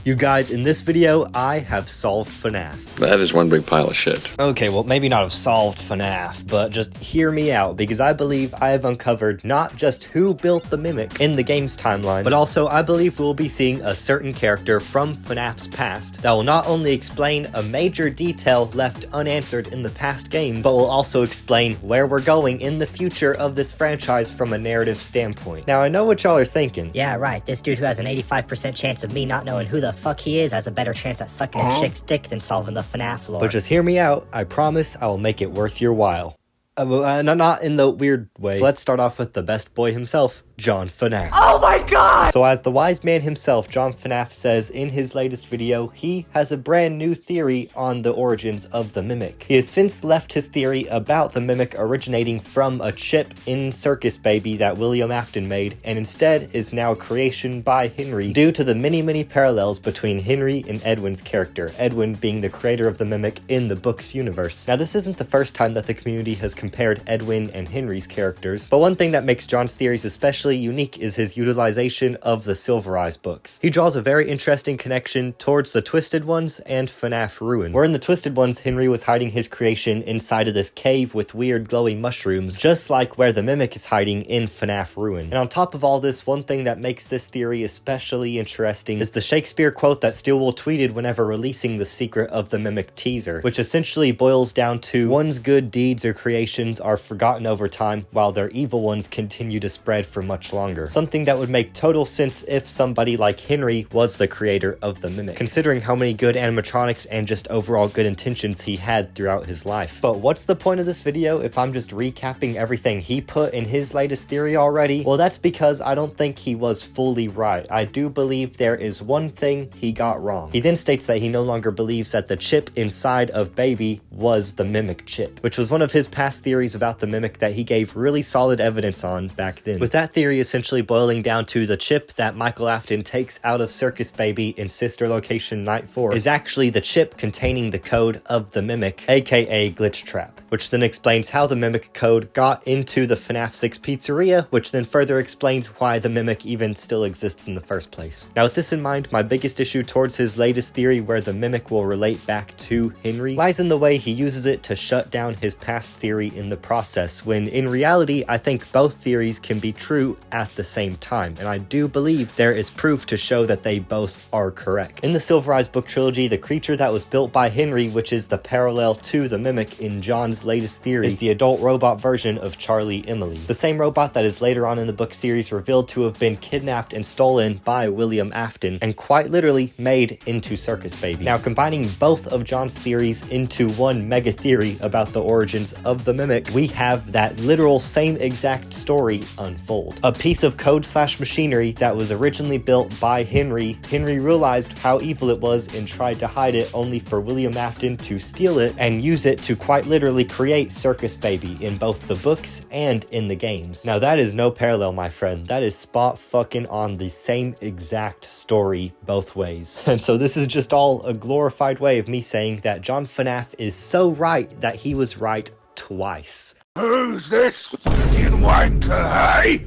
You guys, in this video, I have solved FNAF. That is one big pile of shit. Okay, well, maybe not have solved FNAF, but just hear me out, because I believe I have uncovered not just who built the Mimic in the game's timeline, but also I believe we'll be seeing a certain character from FNAF's past that will not only explain a major detail left unanswered in the past games, but will also explain where we're going in the future of this franchise from a narrative standpoint. Now, I know what y'all are thinking. Yeah, right, this dude who has an 85% chance of me not knowing who the fuck he is has a better chance at sucking a chick's dick than solving the FNAF lore. But just hear me out, I promise I will make it worth your while. Not in the weird way. So let's start off with the best boy himself, John FNAF. Oh my god! So as the wise man himself, John FNAF says in his latest video, he has a brand new theory on the origins of the Mimic. He has since left his theory about the Mimic originating from a chip in Circus Baby that William Afton made, and instead is now a creation by Henry due to the many parallels between Henry and Edwin's character, Edwin being the creator of the Mimic in the book's universe. Now, this isn't the first time that the community has compared Edwin and Henry's characters, but one thing that makes John's theories especially unique is his utilization of the Silver Eyes books. He draws a very interesting connection towards the Twisted Ones and FNAF Ruin, where in the Twisted Ones, Henry was hiding his creation inside of this cave with weird glowing mushrooms, just like where the Mimic is hiding in FNAF Ruin. And on top of all this, one thing that makes this theory especially interesting is the Shakespeare quote that Stillwell tweeted whenever releasing the Secret of the Mimic teaser, which essentially boils down to one's good deeds or creations are forgotten over time, while their evil ones continue to spread for much longer. Something that would make total sense if somebody like Henry was the creator of the Mimic, considering how many good animatronics and just overall good intentions he had throughout his life. But what's the point of this video if I'm just recapping everything he put in his latest theory already? Well, that's because I don't think he was fully right. I do believe there is one thing he got wrong. He then states that he no longer believes that the chip inside of Baby was the Mimic chip, which was one of his past theories about the Mimic that he gave really solid evidence on back then. With that theory essentially boiling down to the chip that Michael Afton takes out of Circus Baby in Sister Location Night 4 is actually the chip containing the code of the Mimic, aka Glitch Trap, which then explains how the Mimic code got into the FNAF 6 pizzeria, which then further explains why the Mimic even still exists in the first place. Now, with this in mind, my biggest issue towards his latest theory where the Mimic will relate back to Henry lies in the way he uses it to shut down his past theory in the process, when in reality, I think both theories can be true at the same time, and I do believe there is proof to show that they both are correct. In the Silver Eyes book trilogy, the creature that was built by Henry, which is the parallel to the Mimic in John's latest theory, is the adult robot version of Charlie Emily, the same robot that is later on in the book series revealed to have been kidnapped and stolen by William Afton and quite literally made into Circus Baby. Now, combining both of John's theories into one mega theory about the origins of the Mimic, we have that literal same exact story unfold. A piece of code/machinery that was originally built by Henry realized how evil it was and tried to hide it, only for William Afton to steal it and use it to quite literally create Circus Baby in both the books and in the games. Now, that is no parallel, my friend. That is spot fucking on the same exact story both ways. And so this is just all a glorified way of me saying that John FNAF is so right that he was right twice. Who's this fucking wanker, hey?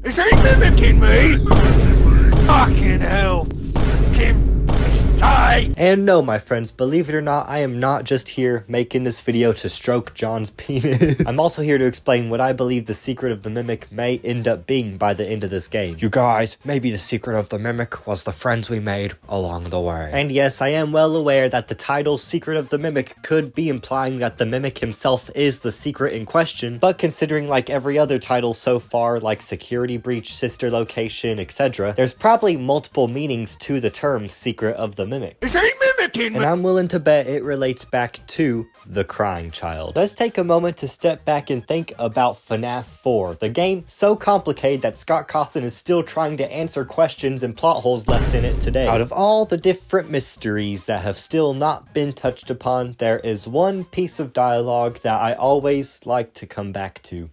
Is he mimicking me? Fucking hell, fucking stay! And no, my friends, believe it or not, I am not just here making this video to stroke John's penis. I'm also here to explain what I believe the secret of the Mimic may end up being by the end of this game. You guys, maybe the secret of the Mimic was the friends we made along the way. And yes, I am well aware that the title Secret of the Mimic could be implying that the Mimic himself is the secret in question, but considering like every other title so far, like Security Breach, Sister Location, etc., there's probably multiple meanings to the term Secret of the Mimic. Is he mimicking me? And I'm willing to bet it relates back to the crying child. Let's take a moment to step back and think about FNAF 4, the game so complicated that Scott Cawthon is still trying to answer questions and plot holes left in it today. Out of all the different mysteries that have still not been touched upon, there is one piece of dialogue that I always like to come back to.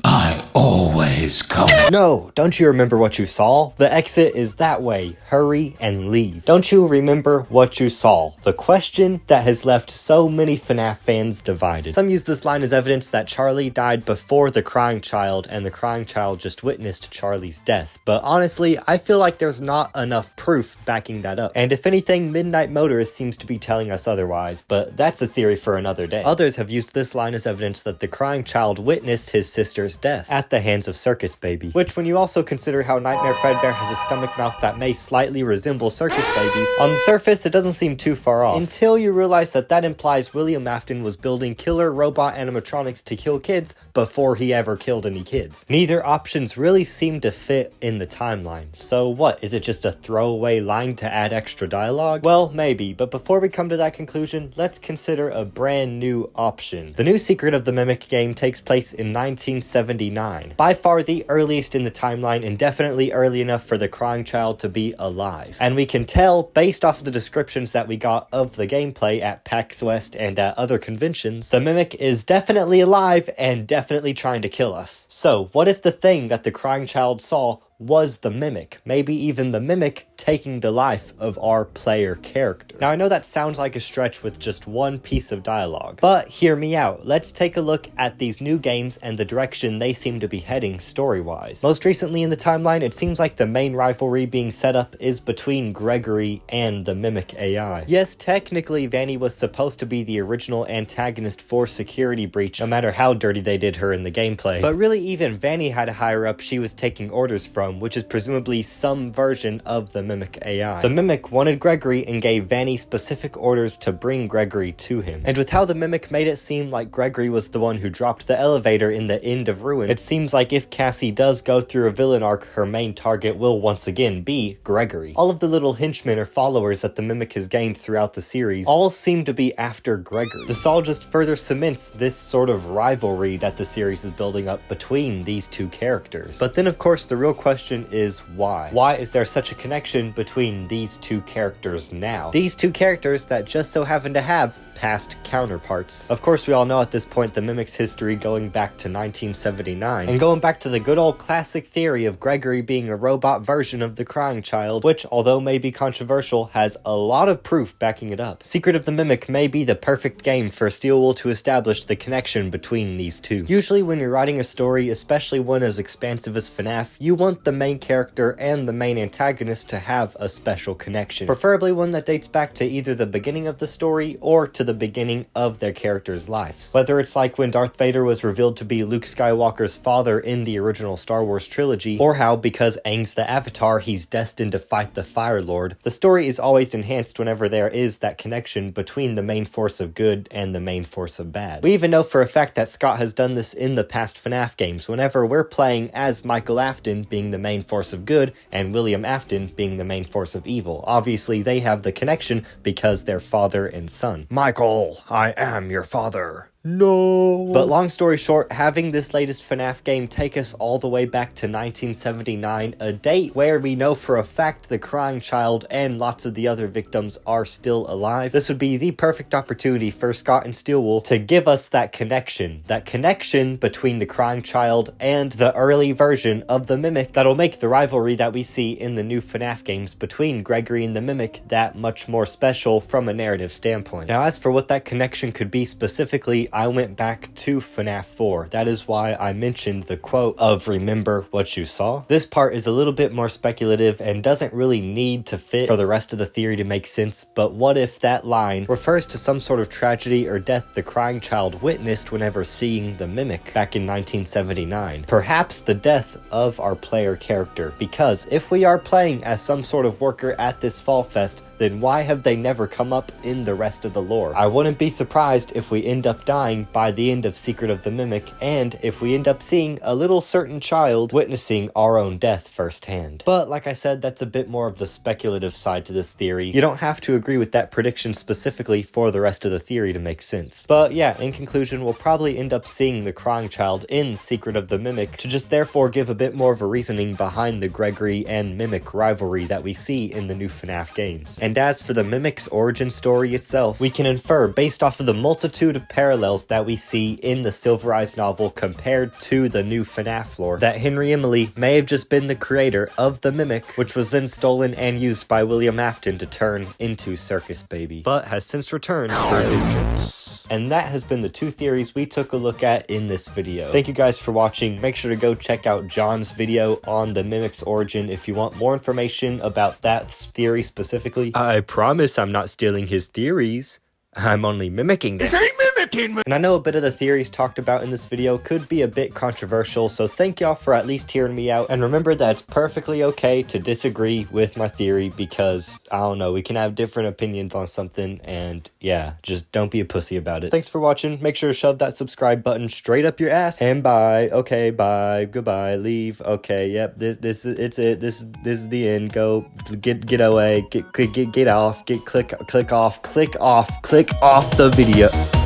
I always come. No, don't you remember what you saw? The exit is that way. Hurry and leave. Don't you remember what you saw? The question that has left so many FNAF fans divided. Some use this line as evidence that Charlie died before the crying child and the crying child just witnessed Charlie's death. But honestly, I feel like there's not enough proof backing that up. And if anything, Midnight Motorist seems to be telling us otherwise, but that's a theory for another day. Others have used this line as evidence that the crying child witnessed his sister's death at the hands of Circus Baby, which when you also consider how Nightmare Fredbear has a stomach mouth that may slightly resemble Circus Baby's, on the surface it doesn't seem too far off, until you realize that that implies William Afton was building killer robot animatronics to kill kids before he ever killed any kids. Neither options really seem to fit in the timeline. So what, is it just a throwaway line to add extra dialogue? Well, maybe, but before we come to that conclusion, let's consider a brand new option. The new Secret of the Mimic game takes place in 1979, by far the earliest in the timeline and definitely early enough for the crying child to be alive. And we can tell, based off of the descriptions that we got of the gameplay at PAX West and at other conventions, the Mimic is definitely alive and definitely trying to kill us. So, what if the thing that the crying child saw was the Mimic? Maybe even the Mimic taking the life of our player character. Now I know that sounds like a stretch with just one piece of dialogue, but hear me out. Let's take a look at these new games and the direction they seem to be heading story-wise. Most recently in the timeline, it seems like the main rivalry being set up is between Gregory and the Mimic AI. Yes, technically Vanny was supposed to be the original antagonist for Security Breach, no matter how dirty they did her in the gameplay, but really even Vanny had a higher up she was taking orders from, which is presumably some version of the Mimic AI. The Mimic wanted Gregory and gave Vanny specific orders to bring Gregory to him. And with how the Mimic made it seem like Gregory was the one who dropped the elevator in the End of Ruin, it seems like if Cassie does go through a villain arc, her main target will once again be Gregory. All of the little henchmen or followers that the Mimic has gained throughout the series all seem to be after Gregory. This all just further cements this sort of rivalry that the series is building up between these two characters. But then of course the real question is why? Why is there such a connection between these two characters now? These two characters that just so happen to have past counterparts. Of course, we all know at this point the Mimic's history going back to 1979, and going back to the good old classic theory of Gregory being a robot version of the crying child, which, although may be controversial, has a lot of proof backing it up. Secret of the Mimic may be the perfect game for Steelwool to establish the connection between these two. Usually when you're writing a story, especially one as expansive as FNAF, you want the main character and the main antagonist to have a special connection, preferably one that dates back to either the beginning of the story or to the beginning of their characters' lives. Whether it's like when Darth Vader was revealed to be Luke Skywalker's father in the original Star Wars trilogy, or how because Aang's the Avatar, he's destined to fight the Fire Lord. The story is always enhanced whenever there is that connection between the main force of good and the main force of bad. We even know for a fact that Scott has done this in the past FNAF games, whenever we're playing as Michael Afton being the main force of good and William Afton being the main force of evil. Obviously, they have the connection because they're father and son. Michael, I am your father. No. But long story short, having this latest FNAF game take us all the way back to 1979, a date where we know for a fact the crying child and lots of the other victims are still alive, this would be the perfect opportunity for Scott and Steelwool to give us that connection between the crying child and the early version of the Mimic that'll make the rivalry that we see in the new FNAF games between Gregory and the Mimic that much more special from a narrative standpoint. Now, as for what that connection could be specifically, I went back to FNAF 4. That is why I mentioned the quote of "remember what you saw." This part is a little bit more speculative and doesn't really need to fit for the rest of the theory to make sense, but what if that line refers to some sort of tragedy or death the crying child witnessed whenever seeing the Mimic back in 1979? Perhaps the death of our player character, because if we are playing as some sort of worker at this Fall Fest, then why have they never come up in the rest of the lore? I wouldn't be surprised if we end up dying by the end of Secret of the Mimic, and if we end up seeing a little certain child witnessing our own death firsthand. But like I said, that's a bit more of the speculative side to this theory. You don't have to agree with that prediction specifically for the rest of the theory to make sense. But yeah, in conclusion, we'll probably end up seeing the crying child in Secret of the Mimic to just therefore give a bit more of a reasoning behind the Gregory and Mimic rivalry that we see in the new FNAF games. And And as for the Mimic's origin story itself, we can infer, based off of the multitude of parallels that we see in the Silver Eyes novel compared to the new FNAF lore, that Henry Emily may have just been the creator of the Mimic, which was then stolen and used by William Afton to turn into Circus Baby, but has since returned for vengeance. And that has been the 2 theories we took a look at in this video. Thank you guys for watching. Make sure to go check out John's video on the Mimic's origin if you want more information about that theory specifically. I promise I'm not stealing his theories. I'm only mimicking them. And I know a bit of the theories talked about in this video could be a bit controversial, so thank y'all for at least hearing me out. And remember that it's perfectly okay to disagree with my theory because, I don't know, we can have different opinions on something, and yeah, just don't be a pussy about it. Thanks for watching. Make sure to shove that subscribe button straight up your ass. And bye. Okay, bye. Goodbye. Leave. Okay, yep. This is the end. Go get away. Get off. Click off the video.